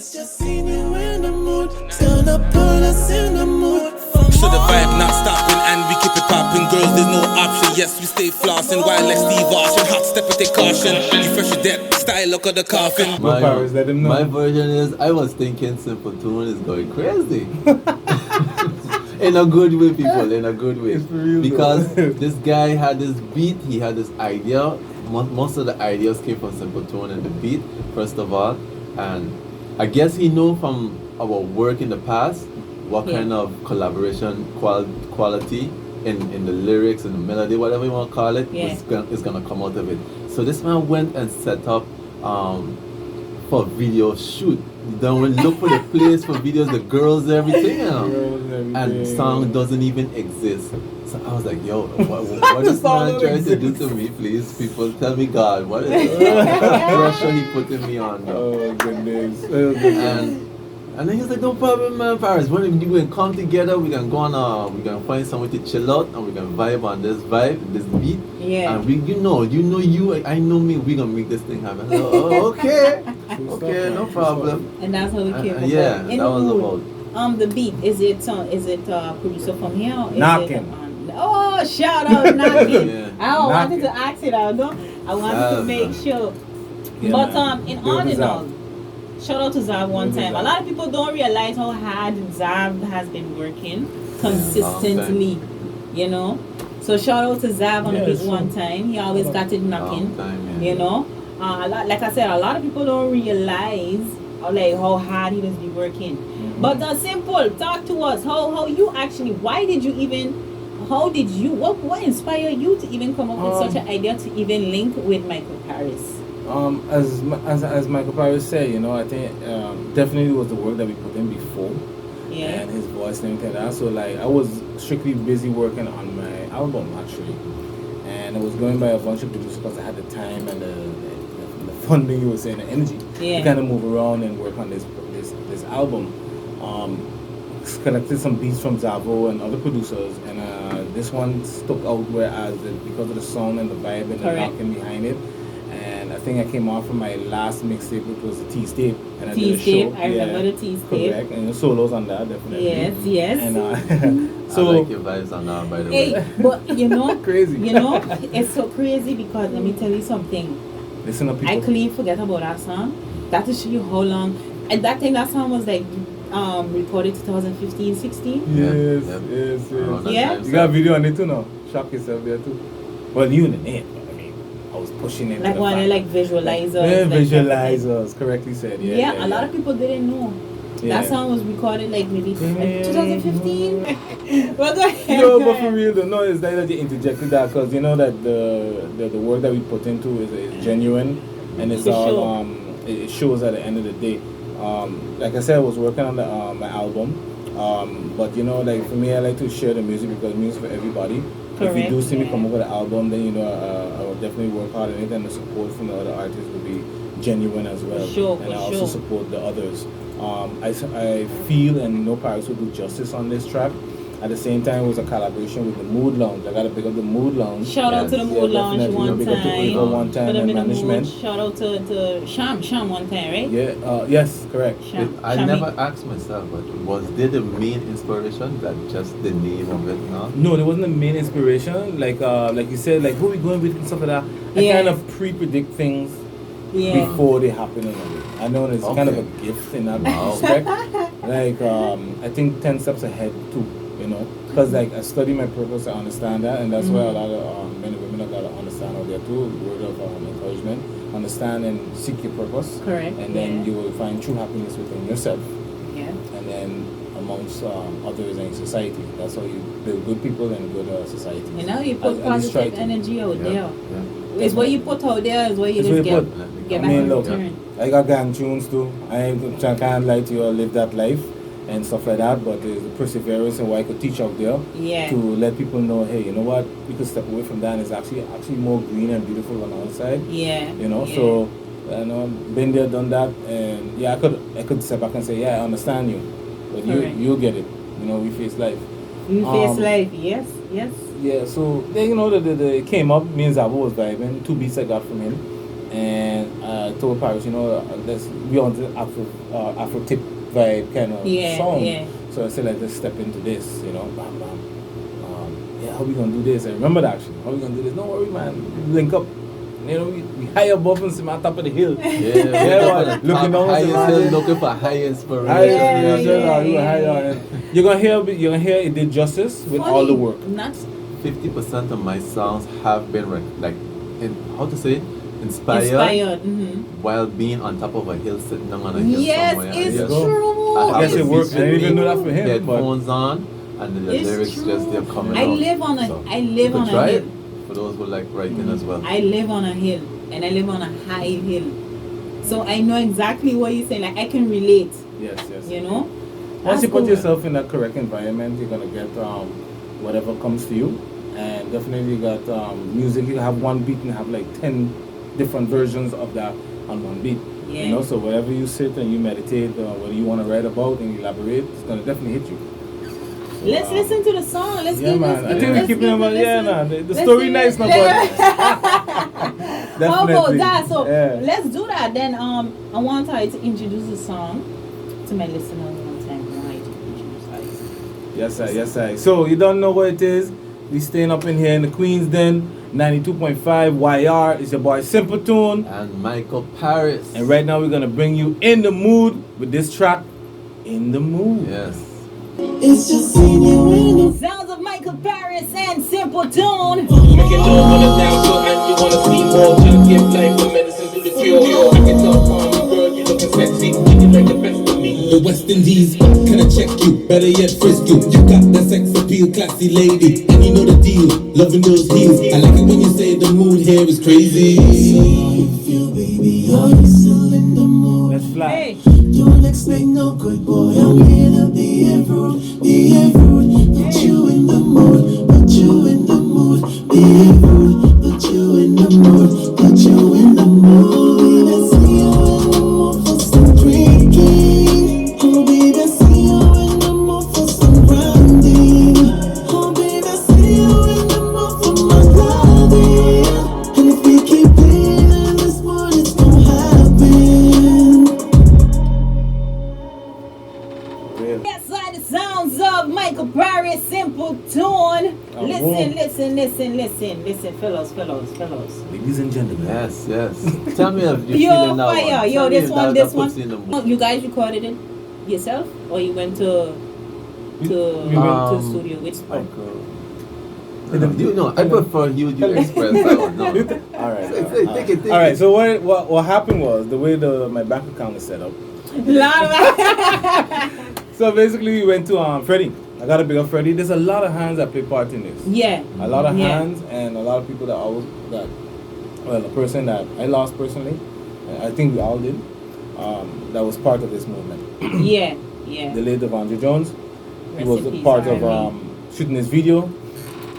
It's just seeing you in the mood. Still not put us in the mood. So the vibe not stopping and we keep it popping. Girls, there's no option. Yes, we stay flossing. Wild like Steve Austin. Hot step with take caution. You fresh your death. Style look of the coffin. My version is, I was thinking Simpletune is going crazy. In a good way, people, in a good way. Because this guy had this beat, he had this idea. Most of the ideas came from Simpletune and the beat, first of all. And I guess he knew from our work in the past what kind of collaboration quality in the lyrics and the melody, whatever you want to call it, is gonna come out of it. So this man went and set up for video shoot. Then we look for the place for videos, the girls, everything, you know. And song doesn't even exist. So I was like, yo, what is man trying to do to me, please? People, tell me, God, what is the pressure he putting me on? Oh, goodness. And then he's like, no problem, man, Parris. When we can come together, we can go on, we can find somewhere to chill out, and we can vibe on this beat. Yeah. And I know me, we gonna make this thing happen. Okay, no problem. And that's how we came about. Yeah, that was about. The beat, is it producer from here? Or Knockin'. Oh, shout out Knockin'. Yeah. I wanted to ask it out, though. I wanted to make sure. Yeah, but man. in all in all, shout out to Zav one time. A lot of people don't realize how hard Zav has been working consistently, you know. So shout out to Zav on the beat one time. He always got it knocking, you know. Like I said, a lot of people don't realize how hard he was be working. But Simple, talk to us. How you actually? Why did you even? How did you? What inspired you to even come up with such an idea to even link with Michael Parris? As Michael Parris said, you know, I think definitely was the work that we put in before, and his voice and everything like that. So like I was strictly busy working on my album actually, and I was going by a bunch of producers because I had the time and the funding, you were saying, the energy to kind of move around and work on this album. Collected some beats from XAVO and other producers, and this one stuck out whereas because of the sound and the vibe and the knocking behind it. I think I came off from my last mixtape, which was the T-Tape. And I did a show. I remember the T-Tape. Correct, and the solos on that, definitely. Yes. And so I like your vibes on that, by the way. But you know, crazy. You know, it's so crazy because let me tell you something. Listen up, people. I clearly forget about that song. That to show you how long. And that song was like recorded 2015, 16. Yes. Yeah. You got a video on it too now. Shock yourself there too. Well, you ain't. I was pushing it. Like one of like visualizers. Yeah, visualizers, correctly said. Yeah, a lot of people didn't know. That song was recorded like maybe 2015. Well, go ahead. No, but for real, no, it's nice that you interjected that because you know that the work that we put into is genuine and it's all it shows at the end of the day. Like I said, I was working on my album, but you know, like for me, I like to share the music because music for everybody. Correct, if you do see me come over the album, then you know I will definitely work hard on it, and the support from the other artists will be genuine as well. And I also support the others. I feel and know Parris will do justice on this track. At the same time, it was a collaboration with the Mood Lounge. I gotta pick up the Mood Lounge. Shout out to the Mood Lounge one time. And management. Shout out to Sham one time, right? Yeah. Yes, correct. I never asked myself, but was there the main inspiration that just the name of it? No, there wasn't the main inspiration. Like you said, like who we going with and stuff like that. I kind of pre-predict things before they happen in a way. I know it's kind of a gift in that respect. Like I think 10 steps ahead too. You know, because like I study my purpose, I understand that, and that's why a lot of men and women have got to understand out there too. Word of encouragement, understand and seek your purpose. Correct. And then you will find true happiness within yourself. Yeah. And then amongst others in society. That's how you build good people and good society. And now you put positive energy out there. Yeah. It's what you put out there is what you just get back in return. I got gang tunes too. I can't lie to you or live that life and stuff like that, but there's the perseverance and what I could teach out there to let people know, hey, you know what, we could step away from that and it's actually more green and beautiful on the outside. You know, so you know, been there, done that, and I could step back and say, I understand you, but you'll get it. You know, WeFACELife. WeFACELife, yes. Yeah, so then you know it came up, me and XAVO was vibing, 2 beats I got from him. And I told Parris, you know, let's be on the Afro tip vibe kind of song. Yeah. So I said, let's just step into this, you know, bam, bam. Yeah, how we gonna do this? I remember that actually. How we gonna do this? Don't worry, man. Link up. You know, we high above and on top of the hill. Yeah, looking down highest hill, looking for high inspiration. You're gonna hear it did justice with all the work. 50% of my songs have been inspired while being on top of a hill, sitting down on a hill somewhere. Yes, it's true. I guess it worked. I didn't even know that for him. Headphones on, and the lyrics just they're coming out. I live on a hill. For those who like writing as well. I live on a hill, and I live on a high hill. So I know exactly what you're saying. Like, I can relate. Yes. You know? Once you put yourself in that correct environment, you're going to get whatever comes to you. And definitely you got music. You have one beat and have like 10 different versions of that on one beat. Yeah. You know, so wherever you sit and you meditate, whether you want to write about and elaborate, it's going to definitely hit you. So, let's listen to the song. I think we're keeping them on. Yeah, the story nice, no How about Definitely. that? So let's do that. Then I want her to introduce the song to my listeners one time. I want her to introduce her. Yes, sir. So you don't know what it is. We staying up in here in the Queens Den, 92.5 YR. It's your boy Simpletune and Michael Parris. And right now we're gonna bring you in the mood with this track, In the Mood. Yes. It's just seeing you in the Sounds of Michael Parris and Simpletune. Make it all wanna down so and you wanna see more. Just give life a medicine to the cure. I can tell from you, girl, you looking sexy. You like the best of me. The West Indies, can I check you? Better yet, frisk you. You got that sex appeal, classy lady. And you know the deal, loving those heels. I like it when you say the mood here is crazy. how you feel, baby. Are you still in the mood? Let's fly. Hey. Don't expect no good boy. I'm here to be rude. Put you in the mood. Put you in the mood. Be rude. Put you in the mood. Put you in the mood. Let's see you in the mood for some drinking. Oh baby, see you in the mood for some grinding. Oh baby, see you in the mood for my loving. And if we keep playing in this mood, it's gonna happen. Yes, the sounds of Michael Parris, Simpletune. Listen, fellows. Ladies and gentlemen. Yes. Tell me if you're Pure feeling that fire. one. Yo, Tell me this if one. that puts you in the mood. You guys recorded it yourself, or you went to studio? Which one? You know, I prefer you express that one. No. All right. Take it. All right. So what happened was the way my bank account is set up. So basically, we went to Freddie. I got a bigger Freddie. There's a lot of hands that play part in this. Yeah. A lot of hands and a lot of people a person that I lost personally. I think we all did. That was part of this movement. Yeah. The late Devondre Jones. He was a Recipes part are of shooting this video.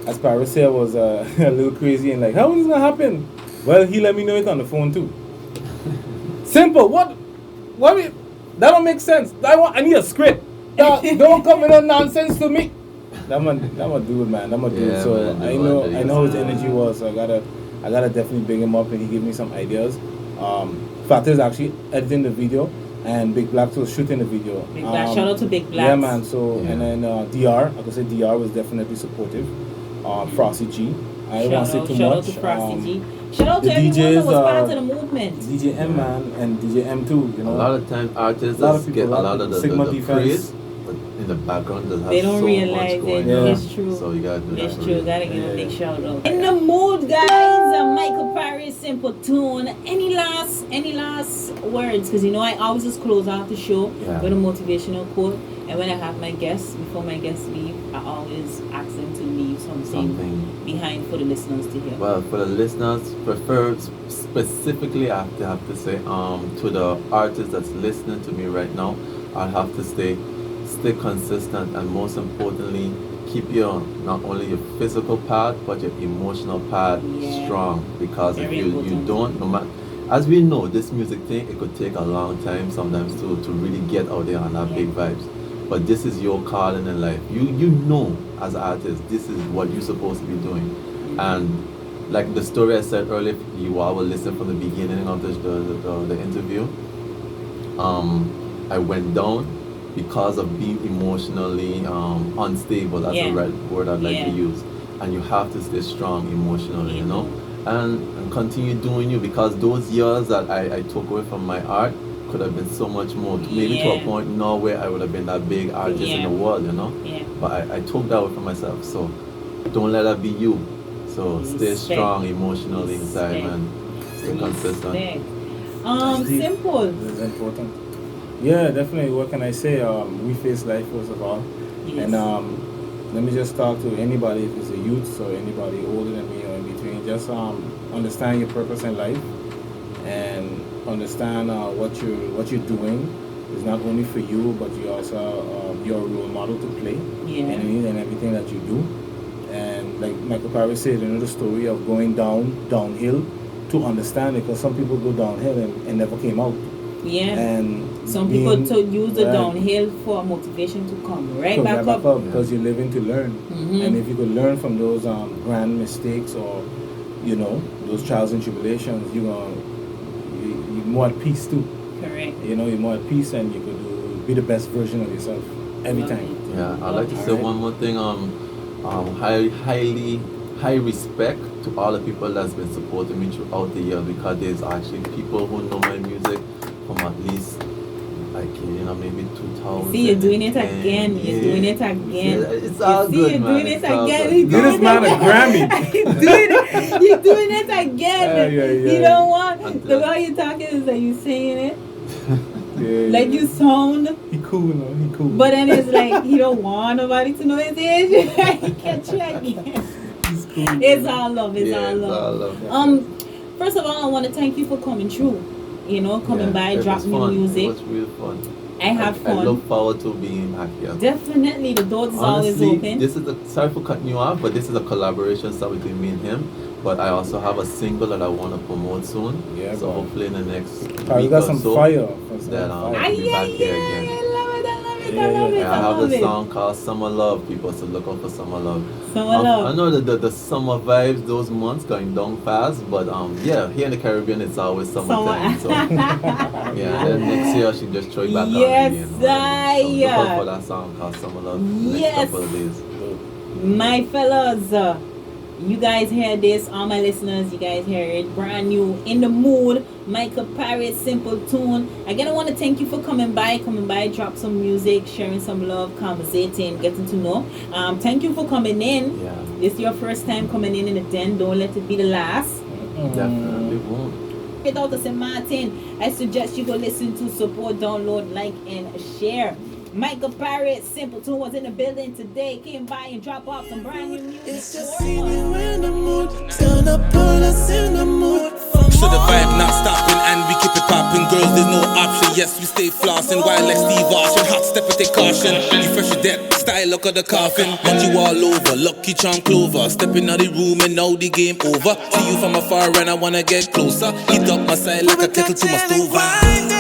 As Parris said, was a little crazy and like, how is this gonna happen? Well, he let me know it on the phone too. Simple. What? That don't make sense. I need a script. Don't come with no nonsense to me. That man dude, man. That man dude. Yeah, So man, I know his energy was. So I gotta definitely bring him up, and he gave me some ideas. FATTA is actually editing the video, and BIGBLACKS was shooting the video. Big Black. Shout out to BIGBLACKS. Yeah, man. So and then DR, I could say DR was definitely supportive. Frosty G. I don't want to say too shout much. Shout out to Frosty G. Shout out to the everyone DJs, that was part of the movement. DJ M man and DJ M too. You know, A lot of times artists A lot of people, get a a lot lot of of the Sigma praise, defense. but in the background They don't so realize much going it. on. It's true. So you gotta do that. It's for true. real. Gotta give a big shout out. In the mood, guys. Michael Parris, Simpletune. Any last words? Because you know I always just close out the show with a motivational quote. And when I have my guests, before my guests leave, I always ask them to leave something behind for the listeners to hear. Well, for the listeners, specifically, I have to say, to the artist that's listening to me right now, I have to stay consistent, and most importantly, keep not only your physical part but your emotional part strong. Because Very if you important. don't, no matter, as we know, this music thing, it could take a long time sometimes to really get out there and have big vibes. But this is your calling in life. You know, as an artist, this is what you're supposed to be doing. And like the story I said earlier, if you all will listen from the beginning of the interview. I went down because of being emotionally unstable. That's the right word I'd like to use. And you have to stay strong emotionally, you know, and continue doing you, because those years that I took away from my art could have been so much more, maybe to a point now where I would have been that big artist in the world, you know. But I took that away from myself. So don't let that be you. So stay strong emotionally inside, man. Stay consistent. Simple. This is important. Yeah, definitely. What can I say? WeFACELife first of all. And let me just talk to anybody, if it's a youth or anybody older than me or in between. Just understand your purpose in life and understand what you're doing is not only for you, but you also you're a role model to play in everything that you do. And like Michael Parris said, you know, the story of going downhill to understand it, because some people go downhill and never came out. And some people use the downhill for motivation to come right back up. Because you're living to learn. And if you could learn from those grand mistakes or, you know, those trials and tribulations, you're more at peace too. Correct. You know, you're more at peace, and you could be the best version of yourself every time. Yeah, I'd like to say one more thing. High respect to all the people that's been supporting me throughout the year, because there's actually people who know my music from at least, like, you know, maybe 2000. See, you're doing it again. You're doing it again. It's all good, man. You're doing it again. Give this man a Grammy. You're doing it again. You know what? The way you're talking is that you're saying it. Like you sound. He cool, no? He cool. But then it's like he don't want nobody to know his age. He can't check again. He's cool. It's all love. It's all it's love. all love. First of all, I want to thank you for coming through. You know, coming by, dropping your music. It was real fun. I had fun. I look forward to being back here. Definitely, the doors is always Honestly, open. this is sorry for cutting you off, but this is a collaboration start between me and him. But I also have a single that I want to promote soon. Yeah, so hopefully in the next week we got some or so, fire. then I'll be back here again. I love it. I have a song called Summer Love, people, so look out for Summer Love. Summer Love. I know that the summer vibes, those months going down fast, but here in the Caribbean it's always summertime. So then next year I should just throw it back on again. So look out for that song called Summer Love next couple of days. My fellas, you guys hear this, all my listeners, you guys hear it, brand new, In the Mood, Michael Parris, Simpletune. Again, I want to thank you for coming by, drop some music, sharing some love, conversating, getting to know. Thank you for coming in. This is your first time coming in the den, don't let it be the last. Definitely won't. Get out to St. Martin, I suggest you go listen to, support, download, like, and share. Michael Parris, Simpletune was in the building today. Came by and dropped off some brand new music. It's just see you in the mood. Stand up, put us in the mood. So the vibe not stopping and we keep it popping. Girls, there's no option. Yes, we stay flossing. Wild like Steve Austin. Hot step and take caution. You fresh your death. Style look at the coffin. Want you all over. Lucky charm clover. Stepping out the room and now the game over. See you from afar and I wanna get closer. Heat up my side like a kettle to my stove.